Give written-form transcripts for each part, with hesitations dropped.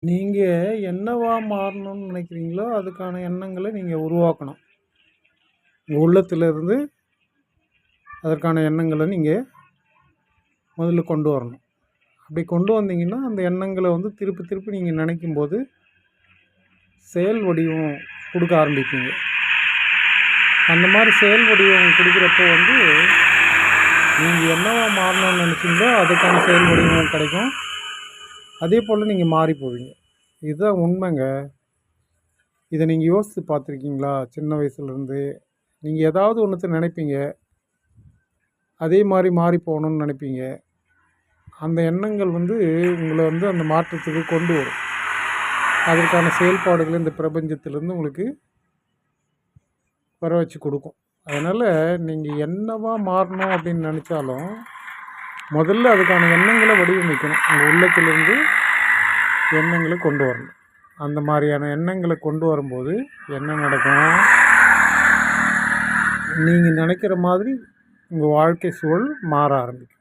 நீங்க என்னவா மாறணும்னு நினைக்கிறீங்களோ, அதுக்கான எண்ணங்கள நீங்க உருவாக்கணும். உங்க உள்ளத்திலிருந்து அதற்கான எண்ணங்கள நீங்க முதல்ல கொண்டு வரணும். அப்படி கொண்டு வந்தீங்கன்னா, அந்த எண்ணங்கள வந்து திருப்பி திருப்பி நீங்க நினைக்கும்போது, செயல் வடிவம் குடுக்க ஆரம்பிப்பீங்க. அந்த மாரி செயல் வடிவம் குடுக்குறப்போ வந்து, நீங்க என்னவா மாறணும்னு நினைச்சீங்களோ, அதுக்கான செயல் வடிவம் கிடைக்கும். அதேபோல நீங்க மாறி போவீங்க. இதுதான் உண்மைங்க. இத நீங்க யோசிச்சு பார்த்துருக்கீங்களா? சின்ன வயசுலேருந்து நீங்க ஏதாவது ஒண்ணுத்த நினைப்பீங்க. அதே மாரி மாறி போகணும்னு நினைப்பீங்க. அந்த எண்ணங்கள் வந்து உங்கள வந்து அந்த மாற்றத்துக்கு கொண்டு வரும். அதற்கான செயல்பாடுகள் இந்த பிரபஞ்சத்திலேருந்து உங்களுக்கு வர வச்சு குடுக்கும். அதனால நீங்க என்னவா மாறணும் அப்படின்னு நெனைச்சாலும், முதல்ல அதுக்கான எண்ணங்கள வடிவமைக்கணும். உங்க உள்ளத்திலிருந்து எண்ணங்கள கொண்டு வரணும். அந்த மாரியான எண்ணங்கள கொண்டு வரும்போது என்ன நடக்கும்? நீங்க நினைக்கிற மாதிரி உங்க வாழ்க்கை சூழல் மாற ஆரம்பிக்கும்.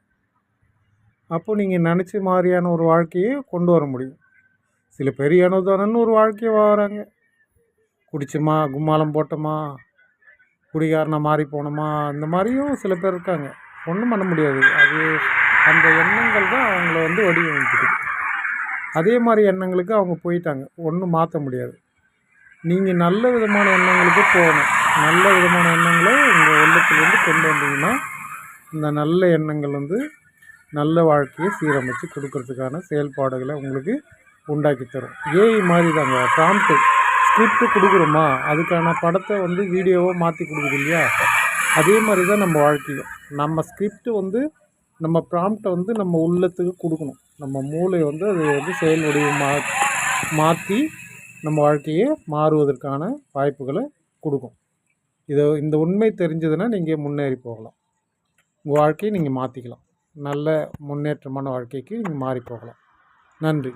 அப்போ நீங்க நினச்ச மாரியான ஒரு வாழ்க்கைய கொண்டு வர முடியும். சில பேர் ஏனோ தானோன்னு ஒரு வாழ்க்கைய வாழறாங்க. குடிச்சோமா, கும்மாளம் போட்டோமா, குடிகாரனா மாறி போனோமா, இந்த மாரியும் சில பேர் இருக்காங்க. ஒண்ணும் பண்ண முடியாது. அது அந்த எண்ணங்கள் தான் அவங்கள வந்து வடிவமைக்குது. அதே மாரி எண்ணங்களுக்கு அவங்க போயிட்டாங்க. ஒண்ணும் மாத்த முடியாது. நீங்க நல்ல விதமான எண்ணங்களுக்கு போகணும். நல்ல விதமான எண்ணங்கள உங்க உள்ளத்திலிருந்து கொண்டு வந்தீங்கன்னா, இந்த நல்ல எண்ணங்கள் வந்து நல்ல வாழ்க்கையை சீரமைச்சு கொடுக்கறதுக்கான செயல்பாடுகளை உங்களுக்கு உண்டாக்கி தரும். ஏஐ மாதிரி தாங்க. ப்ராம்ப்ட்டு ஸ்கிரிப்ட் கொடுக்குறோமா, அதுக்கான படத்தை வந்து வீடியோவாக மாற்றி கொடுக்குது இல்லையா? அதே மாதிரி தான் நம்ம வாழ்க்கையும். நம்ம ஸ்கிரிப்ட் வந்து நம்ம ப்ராம்ப்டை வந்து நம்ம உள்ளத்துக்கு கொடுக்கணும். நம்ம மூளை வந்து அதை வந்து செயல் வடிவமாக மாற்றி நம்ம வாழ்க்கையை மாறுவதற்கான வாய்ப்புகளை கொடுக்கும். இந்த உண்மை தெரிஞ்சதுன்னா நீங்கள் முன்னேறி போகலாம். உங்கள் வாழ்க்கையை நீங்கள் மாற்றிக்கலாம். நல்ல முன்னேற்றமான வாழ்க்கைக்கு நீங்கள் மாறி போகலாம். நன்றி.